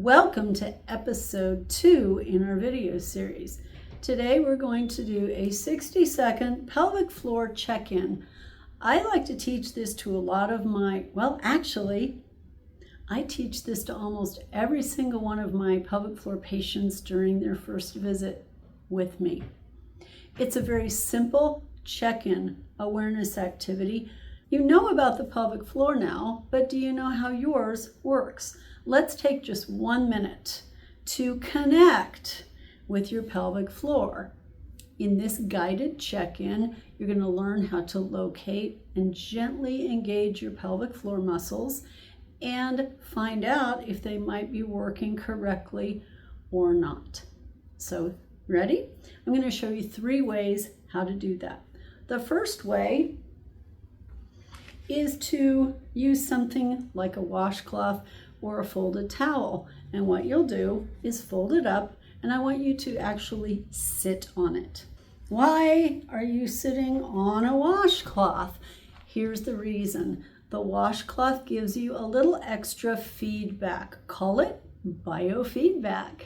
Welcome to episode 2 in our video series. Today we're going to do a 60-second pelvic floor check-in. I like to teach this to a lot of I teach this to almost every single one of my pelvic floor patients during their first visit with me. It's a very simple check-in awareness activity. You know about the pelvic floor now, but do you know how yours works? Let's take just 1 minute to connect with your pelvic floor. In this guided check-in, you're going to learn how to locate and gently engage your pelvic floor muscles and find out if they might be working correctly or not. So, ready? I'm going to show you 3 ways how to do that. The first way is to use something like a washcloth or a folded towel. And what you'll do is fold it up, and I want you to actually sit on it. Why are you sitting on a washcloth? Here's the reason. The washcloth gives you a little extra feedback. Call it biofeedback.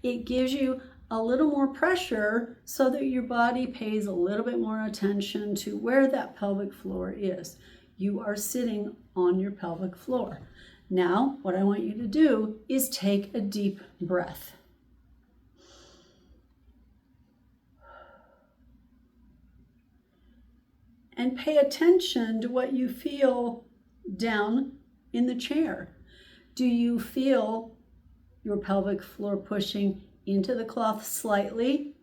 It gives you a little more pressure so that your body pays a little bit more attention to where that pelvic floor is. You are sitting on your pelvic floor. Now, what I want you to do is take a deep breath. And pay attention to what you feel down in the chair. Do you feel your pelvic floor pushing into the cloth slightly,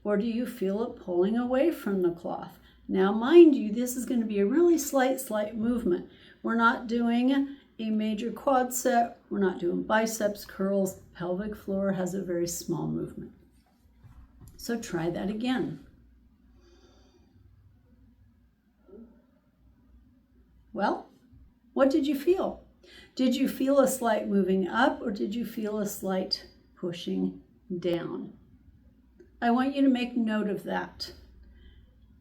or do you feel it pulling away from the cloth? Now, mind you, this is going to be a really slight movement. We're not doing a major quad set. We're not doing biceps curls. Pelvic floor has a very small movement. So try that again. Well, what did you feel? Did you feel a slight moving up, or did you feel a slight pushing down? I want you to make note of that.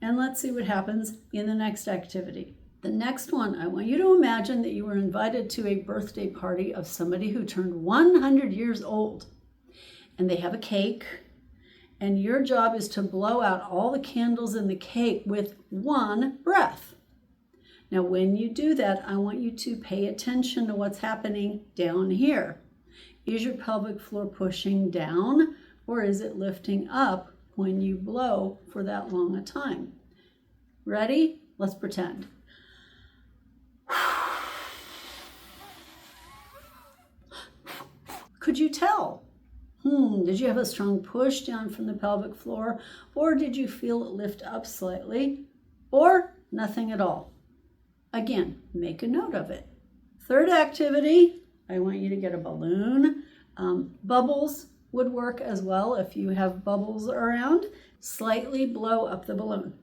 And let's see what happens in the next activity. The next one, I want you to imagine that you were invited to a birthday party of somebody who turned 100 years old. And they have a cake, and your job is to blow out all the candles in the cake with 1 breath. Now, when you do that, I want you to pay attention to what's happening down here. Is your pelvic floor pushing down, or is it lifting up when you blow for that long a time? Ready? Let's pretend. Could you tell? Did you have a strong push down from the pelvic floor, or did you feel it lift up slightly, or nothing at all? Again, make a note of it. Third activity, I want you to get a balloon. Bubbles would work as well if you have bubbles around. Slightly blow up the balloon.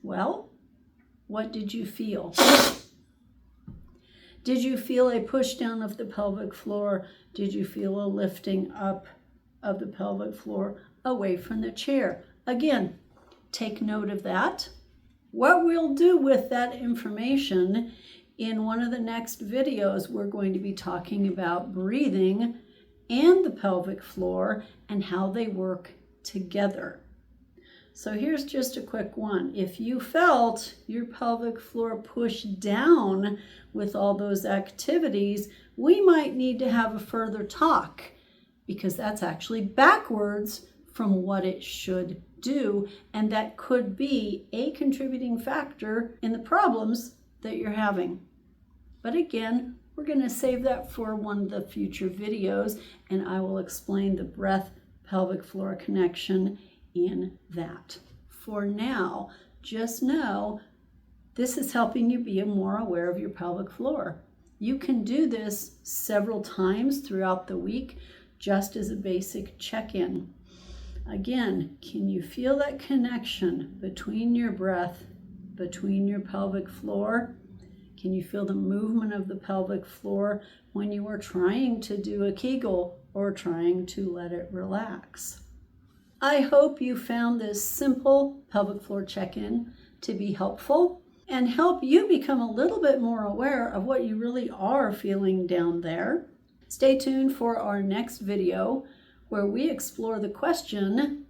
Well, what did you feel? Did you feel a push down of the pelvic floor? Did you feel a lifting up of the pelvic floor away from the chair? Again, take note of that. What we'll do with that information in one of the next videos, we're going to be talking about breathing and the pelvic floor and how they work together. So here's just a quick one. If you felt your pelvic floor push down with all those activities, we might need to have a further talk, because that's actually backwards from what it should do, and that could be a contributing factor in the problems that you're having. But again, we're going to save that for one of the future videos, and I will explain the breath-pelvic floor connection in that. For now, just know this is helping you be more aware of your pelvic floor. You can do this several times throughout the week, just as a basic check-in. Again, can you feel that connection between your breath, between your pelvic floor? Can you feel the movement of the pelvic floor when you are trying to do a Kegel or trying to let it relax? I hope you found this simple pelvic floor check-in to be helpful and help you become a little bit more aware of what you really are feeling down there. Stay tuned for our next video where we explore the question,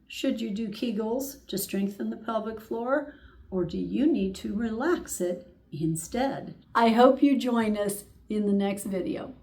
should you do Kegels to strengthen the pelvic floor, or do you need to relax it instead? I hope you join us in the next video.